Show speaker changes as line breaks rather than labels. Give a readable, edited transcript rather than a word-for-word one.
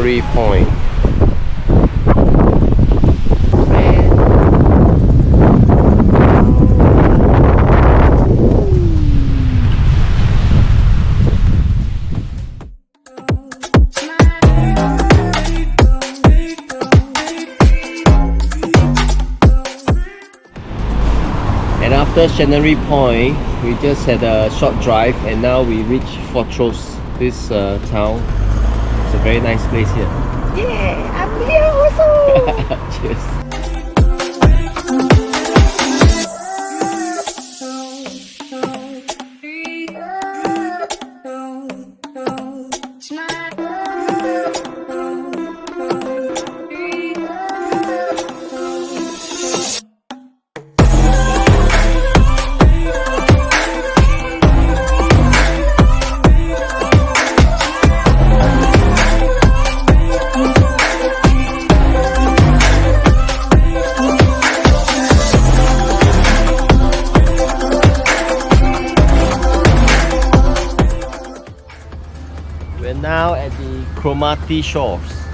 Chanonry Point. And after Chanonry Point, we just had a short drive and now we reach Fortrose, this town. It's a very nice place here.
Yeah, I'm here also.
Cheers. We're now at the Cromarty Shores.